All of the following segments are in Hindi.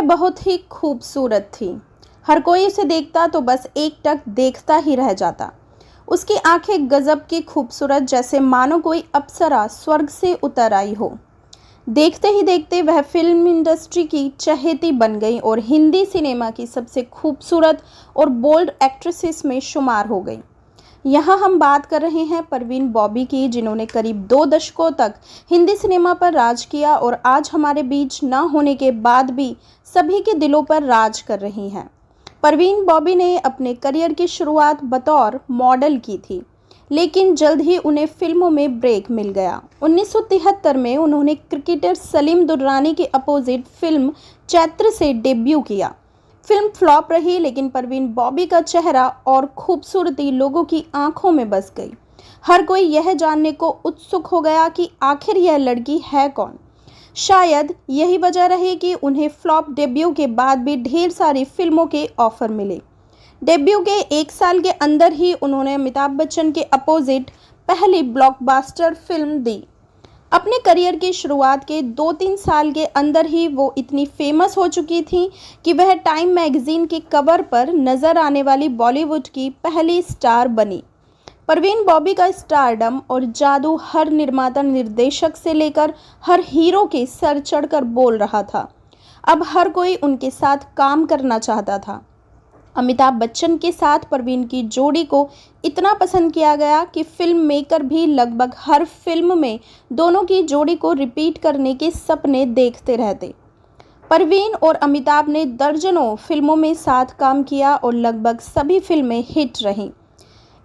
बहुत ही खूबसूरत थी। हर कोई उसे देखता तो बस एकटक देखता ही रह जाता। उसकी आंखें गजब की खूबसूरत, जैसे मानो कोई अप्सरा स्वर्ग से उतर आई हो। देखते ही देखते वह फिल्म इंडस्ट्री की चहेती बन गई और हिंदी सिनेमा की सबसे खूबसूरत और बोल्ड एक्ट्रेसेस में शुमार हो गई। यहाँ हम बात कर रहे हैं परवीन बॉबी की, जिन्होंने करीब 2 दशकों तक हिंदी सिनेमा पर राज किया और आज हमारे बीच न होने के बाद भी सभी के दिलों पर राज कर रही हैं। परवीन बॉबी ने अपने करियर की शुरुआत बतौर मॉडल की थी, लेकिन जल्द ही उन्हें फिल्मों में ब्रेक मिल गया। 1973 में उन्होंने क्रिकेटर सलीम दुर्रानी के अपोजिट फिल्म चैत्र से डेब्यू किया। फिल्म फ्लॉप रही, लेकिन परवीन बॉबी का चेहरा और खूबसूरती लोगों की आंखों में बस गई। हर कोई यह जानने को उत्सुक हो गया कि आखिर यह लड़की है कौन। शायद यही वजह रही कि उन्हें फ्लॉप डेब्यू के बाद भी ढेर सारी फिल्मों के ऑफर मिले। डेब्यू के 1 साल के अंदर ही उन्होंने अमिताभ बच्चन के अपोजिट पहली ब्लॉकबस्टर फिल्म दी। अपने करियर की शुरुआत के 2-3 साल के अंदर ही वो इतनी फेमस हो चुकी थी कि वह टाइम मैगजीन के कवर पर नज़र आने वाली बॉलीवुड की पहली स्टार बनी। परवीन बॉबी का स्टारडम और जादू हर निर्माता निर्देशक से लेकर हर हीरो के सर चढ़कर बोल रहा था। अब हर कोई उनके साथ काम करना चाहता था। अमिताभ बच्चन के साथ परवीन की जोड़ी को इतना पसंद किया गया कि फिल्म मेकर भी लगभग हर फिल्म में दोनों की जोड़ी को रिपीट करने के सपने देखते रहते। परवीन और अमिताभ ने दर्जनों फिल्मों में साथ काम किया और लगभग सभी फिल्में हिट रहीं।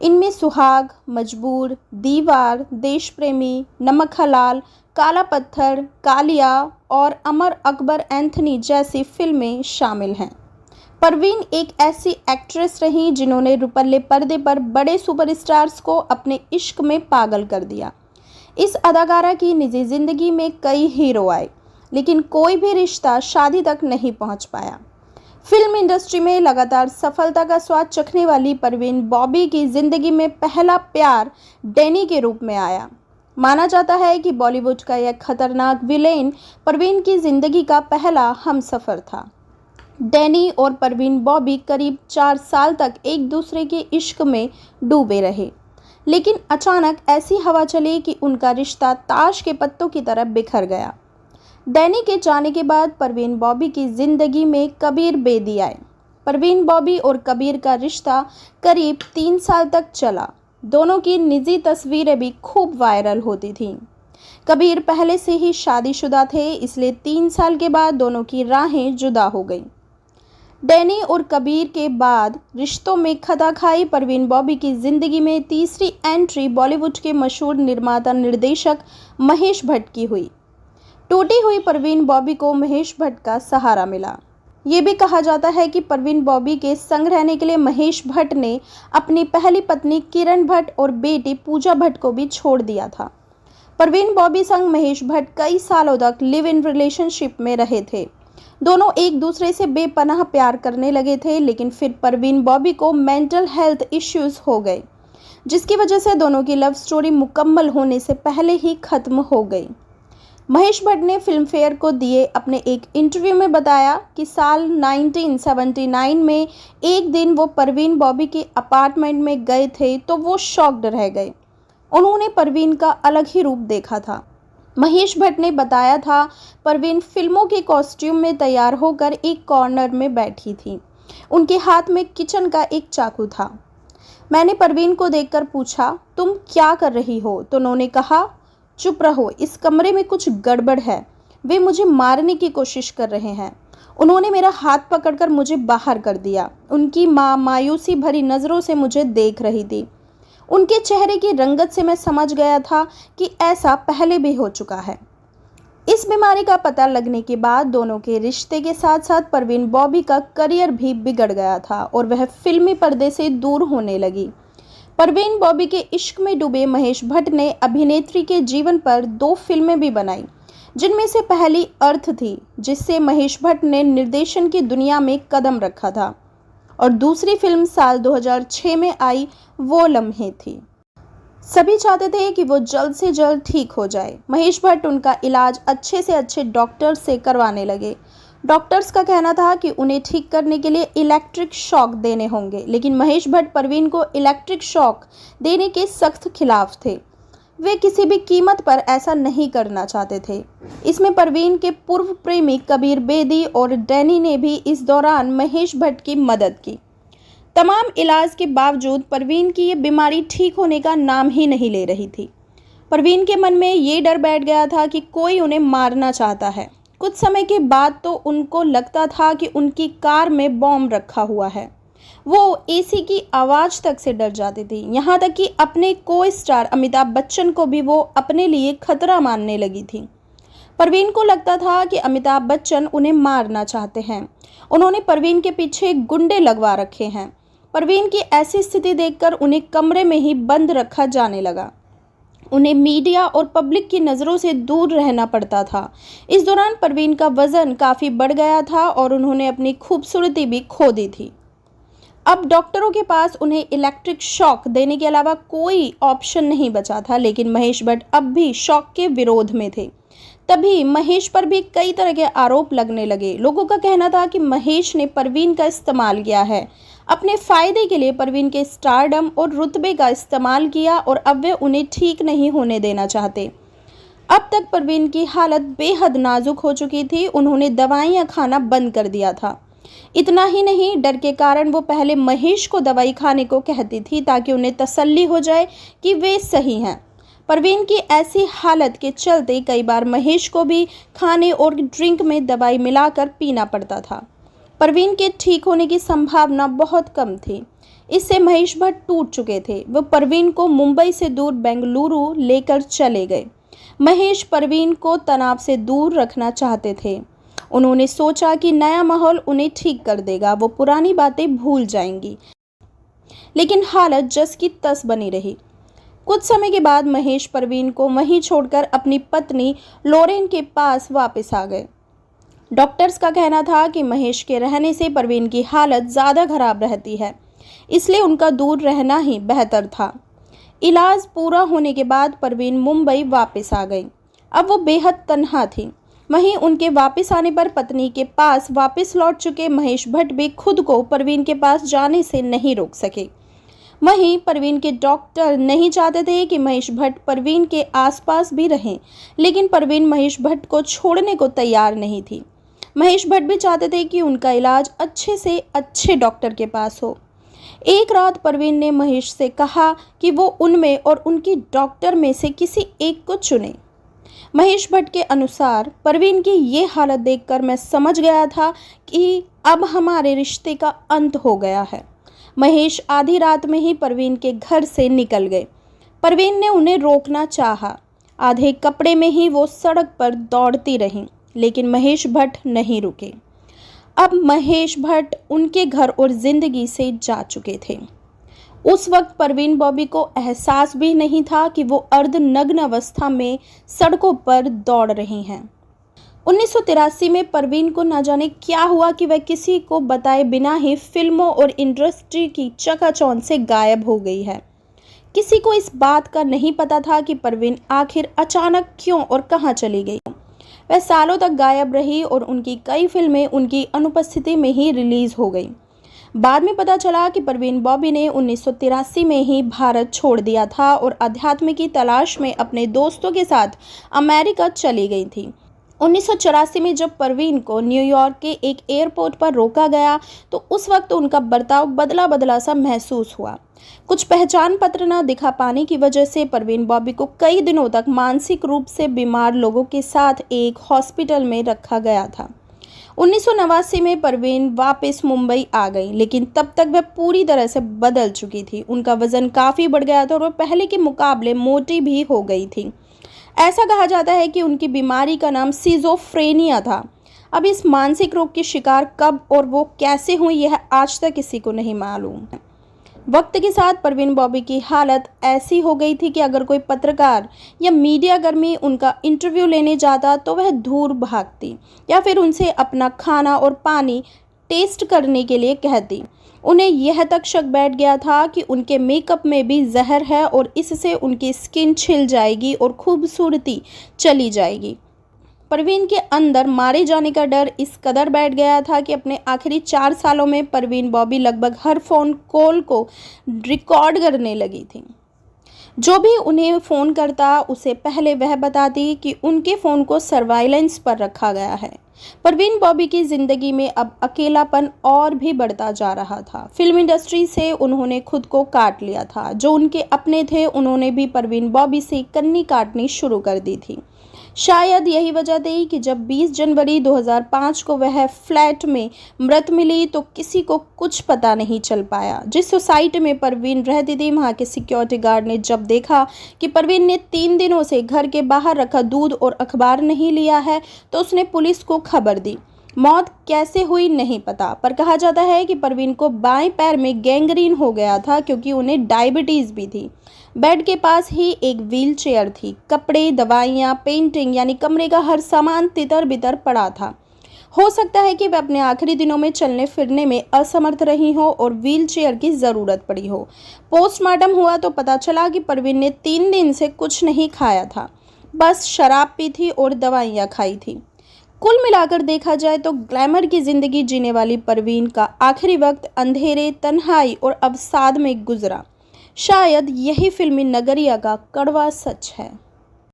इनमें सुहाग, मजबूर, दीवार, देश प्रेमी, नमक हलाल, काला पत्थर, कालिया और अमर अकबर एंथनी जैसी फिल्में शामिल हैं। परवीन एक ऐसी एक्ट्रेस रहीं जिन्होंने रुपल्ले पर्दे पर बड़े सुपरस्टार्स को अपने इश्क में पागल कर दिया। इस अदाकारा की निजी जिंदगी में कई हीरो आए, लेकिन कोई भी रिश्ता शादी तक नहीं पहुंच पाया। फिल्म इंडस्ट्री में लगातार सफलता का स्वाद चखने वाली परवीन बॉबी की जिंदगी में पहला प्यार डैनी के रूप में आया। माना जाता है कि बॉलीवुड का यह खतरनाक विलेन परवीन की जिंदगी का पहला हमसफर था। डैनी और परवीन बॉबी करीब 4 साल तक एक दूसरे के इश्क में डूबे रहे, लेकिन अचानक ऐसी हवा चली कि उनका रिश्ता ताश के पत्तों की तरह बिखर गया। डैनी के जाने के बाद परवीन बॉबी की जिंदगी में कबीर बेदी आए। परवीन बॉबी और कबीर का रिश्ता करीब 3 साल तक चला। दोनों की निजी तस्वीरें भी खूब वायरल होती थीं। कबीर पहले से ही शादीशुदा थे, इसलिए 3 साल के बाद दोनों की राहें जुदा हो गईं। डैनी और कबीर के बाद रिश्तों में खता खाई परवीन बॉबी की जिंदगी में तीसरी एंट्री बॉलीवुड के मशहूर निर्माता निर्देशक महेश भट्ट की हुई। टूटी हुई परवीन बॉबी को महेश भट्ट का सहारा मिला। ये भी कहा जाता है कि परवीन बॉबी के संग रहने के लिए महेश भट्ट ने अपनी पहली पत्नी किरण भट्ट और बेटी पूजा भट्ट को भी छोड़ दिया था। परवीन बॉबी संग महेश भट्ट कई सालों तक लिव इन रिलेशनशिप में रहे थे। दोनों एक दूसरे से बेपनाह प्यार करने लगे थे, लेकिन फिर परवीन बॉबी को मेंटल हेल्थ इश्यूज हो गए, जिसकी वजह से दोनों की लव स्टोरी मुकम्मल होने से पहले ही खत्म हो गई। महेश भट्ट ने फिल्म फेयर को दिए अपने एक इंटरव्यू में बताया कि साल 1979 में एक दिन वो परवीन बॉबी के अपार्टमेंट में गए थे तो वो शॉक्ड रह गए। उन्होंने परवीन का अलग ही रूप देखा था। महेश भट्ट ने बताया था, परवीन फिल्मों के कॉस्ट्यूम में तैयार होकर एक कॉर्नर में बैठी थी। उनके हाथ में किचन का एक चाकू था। मैंने परवीन को देखकर पूछा, तुम क्या कर रही हो? तो उन्होंने कहा, चुप रहो, इस कमरे में कुछ गड़बड़ है, वे मुझे मारने की कोशिश कर रहे हैं। उन्होंने मेरा हाथ पकड़कर मुझे बाहर कर दिया। उनकी माँ मायूसी भरी नज़रों से मुझे देख रही थी। उनके चेहरे की रंगत से मैं समझ गया था कि ऐसा पहले भी हो चुका है। इस बीमारी का पता लगने के बाद दोनों के रिश्ते के साथ साथ परवीन बॉबी का करियर भी बिगड़ गया था और वह फिल्मी पर्दे से दूर होने लगी। परवीन बॉबी के इश्क में डूबे महेश भट्ट ने अभिनेत्री के जीवन पर 2 फिल्में भी बनाई, जिनमें से पहली अर्थ थी, जिससे महेश भट्ट ने निर्देशन की दुनिया में कदम रखा था, और दूसरी फिल्म साल 2006 में आई वो लम्हे थी। सभी चाहते थे कि वो जल्द से जल्द ठीक हो जाए। महेश भट्ट उनका इलाज अच्छे से अच्छे डॉक्टर से करवाने लगे। डॉक्टर्स का कहना था कि उन्हें ठीक करने के लिए इलेक्ट्रिक शॉक देने होंगे, लेकिन महेश भट्ट परवीन को इलेक्ट्रिक शॉक देने के सख्त खिलाफ थे। वे किसी भी कीमत पर ऐसा नहीं करना चाहते थे। इसमें परवीन के पूर्व प्रेमी कबीर बेदी और डैनी ने भी इस दौरान महेश भट्ट की मदद की। तमाम इलाज के बावजूद परवीन की ये बीमारी ठीक होने का नाम ही नहीं ले रही थी। परवीन के मन में ये डर बैठ गया था कि कोई उन्हें मारना चाहता है। कुछ समय के बाद तो उनको लगता था कि उनकी कार में बॉम्ब रखा हुआ है। वो एसी की आवाज़ तक से डर जाती थी, यहाँ तक कि अपने को स्टार अमिताभ बच्चन को भी वो अपने लिए खतरा मानने लगी थी। परवीन को लगता था कि अमिताभ बच्चन उन्हें मारना चाहते हैं। उन्होंने परवीन के पीछे गुंडे लगवा रखे हैं। परवीन की ऐसी स्थिति देखकर उन्हें कमरे में ही बंद रखा जाने लगा। उन्हें मीडिया और पब्लिक की नज़रों से दूर रहना पड़ता था। इस दौरान परवीन का वज़न काफ़ी बढ़ गया था और उन्होंने अपनी खूबसूरती भी खो दी थी। अब डॉक्टरों के पास उन्हें इलेक्ट्रिक शॉक देने के अलावा कोई ऑप्शन नहीं बचा था, लेकिन महेश भट्ट अब भी शॉक के विरोध में थे। तभी महेश पर भी कई तरह के आरोप लगने लगे। लोगों का कहना था कि महेश ने परवीन का इस्तेमाल किया है, अपने फ़ायदे के लिए परवीन के स्टारडम और रुतबे का इस्तेमाल किया और अब वे उन्हें ठीक नहीं होने देना चाहते। अब तक परवीन की हालत बेहद नाजुक हो चुकी थी। उन्होंने दवाइयाँ खाना बंद कर दिया था। इतना ही नहीं, डर के कारण वो पहले महेश को दवाई खाने को कहती थी ताकि उन्हें तसल्ली हो जाए कि वे सही हैं। परवीन की ऐसी हालत के चलते कई बार महेश को भी खाने और ड्रिंक में दवाई मिलाकर पीना पड़ता था। परवीन के ठीक होने की संभावना बहुत कम थी। इससे महेश भट्ट टूट चुके थे। वो परवीन को मुंबई से दूर बेंगलुरु लेकर चले गए। महेश परवीन को तनाव से दूर रखना चाहते थे। उन्होंने सोचा कि नया माहौल उन्हें ठीक कर देगा, वो पुरानी बातें भूल जाएंगी, लेकिन हालत जस की तस बनी रही। कुछ समय के बाद महेश परवीन को वहीं छोड़कर अपनी पत्नी लॉरेन के पास वापस आ गए। डॉक्टर्स का कहना था कि महेश के रहने से परवीन की हालत ज़्यादा खराब रहती है, इसलिए उनका दूर रहना ही बेहतर था। इलाज पूरा होने के बाद परवीन मुंबई वापस आ गई। अब वो बेहद तन्हा थी। वहीं उनके वापस आने पर पत्नी के पास वापस लौट चुके महेश भट्ट भी खुद को परवीन के पास जाने से नहीं रोक सके। वहीं परवीन के डॉक्टर नहीं चाहते थे कि महेश भट्ट परवीन के आसपास भी रहें, लेकिन परवीन महेश भट्ट को छोड़ने को तैयार नहीं थी। महेश भट्ट भी चाहते थे कि उनका इलाज अच्छे से अच्छे डॉक्टर के पास हो। एक रात परवीन ने महेश से कहा कि वो उनमें और उनकी डॉक्टर में से किसी एक को चुने। महेश भट्ट के अनुसार परवीन की ये हालत देखकर मैं समझ गया था कि अब हमारे रिश्ते का अंत हो गया है। महेश आधी रात में ही परवीन के घर से निकल गए। परवीन ने उन्हें रोकना चाहा। आधे कपड़े में ही वो सड़क पर दौड़ती रहीं, लेकिन महेश भट्ट नहीं रुके। अब महेश भट्ट उनके घर और ज़िंदगी से जा चुके थे। उस वक्त परवीन बॉबी को एहसास भी नहीं था कि वो अर्धनग्न अवस्था में सड़कों पर दौड़ रही हैं। 1983 में परवीन को न जाने क्या हुआ कि वह किसी को बताए बिना ही फिल्मों और इंडस्ट्री की चकाचौंध से गायब हो गई है। किसी को इस बात का नहीं पता था कि परवीन आखिर अचानक क्यों और कहां चली गई। वह सालों तक गायब रही और उनकी कई फिल्में उनकी अनुपस्थिति में ही रिलीज हो गई। बाद में पता चला कि परवीन बॉबी ने 1983 में ही भारत छोड़ दिया था और अध्यात्म की तलाश में अपने दोस्तों के साथ अमेरिका चली गई थी। 1984 में जब परवीन को न्यूयॉर्क के एक एयरपोर्ट पर रोका गया तो उस वक्त उनका बर्ताव बदला बदला सा महसूस हुआ। कुछ पहचान पत्र न दिखा पाने की वजह से परवीन बॉबी को कई दिनों तक मानसिक रूप से बीमार लोगों के साथ एक हॉस्पिटल में रखा गया था। 1989 में परवीन वापस मुंबई आ गई, लेकिन तब तक वह पूरी तरह से बदल चुकी थी। उनका वजन काफ़ी बढ़ गया था और वह पहले के मुकाबले मोटी भी हो गई थी। ऐसा कहा जाता है कि उनकी बीमारी का नाम सिजोफ्रेनिया था। अब इस मानसिक रोग की शिकार कब और वो कैसे हुई यह आज तक किसी को नहीं मालूम। वक्त के साथ परवीन बॉबी की हालत ऐसी हो गई थी कि अगर कोई पत्रकार या मीडिया कर्मी उनका इंटरव्यू लेने जाता तो वह दूर भागती या फिर उनसे अपना खाना और पानी टेस्ट करने के लिए कहती। उन्हें यह तक शक बैठ गया था कि उनके मेकअप में भी जहर है और इससे उनकी स्किन छिल जाएगी और खूबसूरती चली जाएगी। परवीन के अंदर मारे जाने का डर इस कदर बैठ गया था कि अपने आखिरी 4 सालों में परवीन बॉबी लगभग हर फ़ोन कॉल को रिकॉर्ड करने लगी थी। जो भी उन्हें फ़ोन करता उसे पहले वह बताती कि उनके फ़ोन को सर्वाइलेंस पर रखा गया है। परवीन बॉबी की ज़िंदगी में अब अकेलापन और भी बढ़ता जा रहा था। फिल्म इंडस्ट्री से उन्होंने खुद को काट लिया था। जो उनके अपने थे उन्होंने भी परवीन बॉबी से कन्नी काटनी शुरू कर दी थी। शायद यही वजह थी कि जब 20 जनवरी 2005 को वह फ्लैट में मृत मिली तो किसी को कुछ पता नहीं चल पाया। जिस सोसाइटी में परवीन रहती थी वहाँ के सिक्योरिटी गार्ड ने जब देखा कि परवीन ने 3 दिनों से घर के बाहर रखा दूध और अखबार नहीं लिया है तो उसने पुलिस को खबर दी। मौत कैसे हुई नहीं पता, पर कहा जाता है कि परवीन को बाएं पैर में गैंग्रीन हो गया था क्योंकि उन्हें डायबिटीज़ भी थी। बेड के पास ही एक व्हील चेयर थी। कपड़े, दवाइयाँ, पेंटिंग यानी कमरे का हर सामान तितर बितर पड़ा था। हो सकता है कि वह अपने आखिरी दिनों में चलने फिरने में असमर्थ रही हो और व्हील चेयर की ज़रूरत पड़ी हो। पोस्टमार्टम हुआ तो पता चला कि परवीन ने 3 दिन से कुछ नहीं खाया था, बस शराब पी थी और दवाइयाँ खाई थी। कुल मिलाकर देखा जाए तो ग्लैमर की ज़िंदगी जीने वाली परवीन का आखिरी वक्त अंधेरे, तन्हाई और अवसाद में गुजरा। शायद यही फिल्मी नगरिया का कड़वा सच है।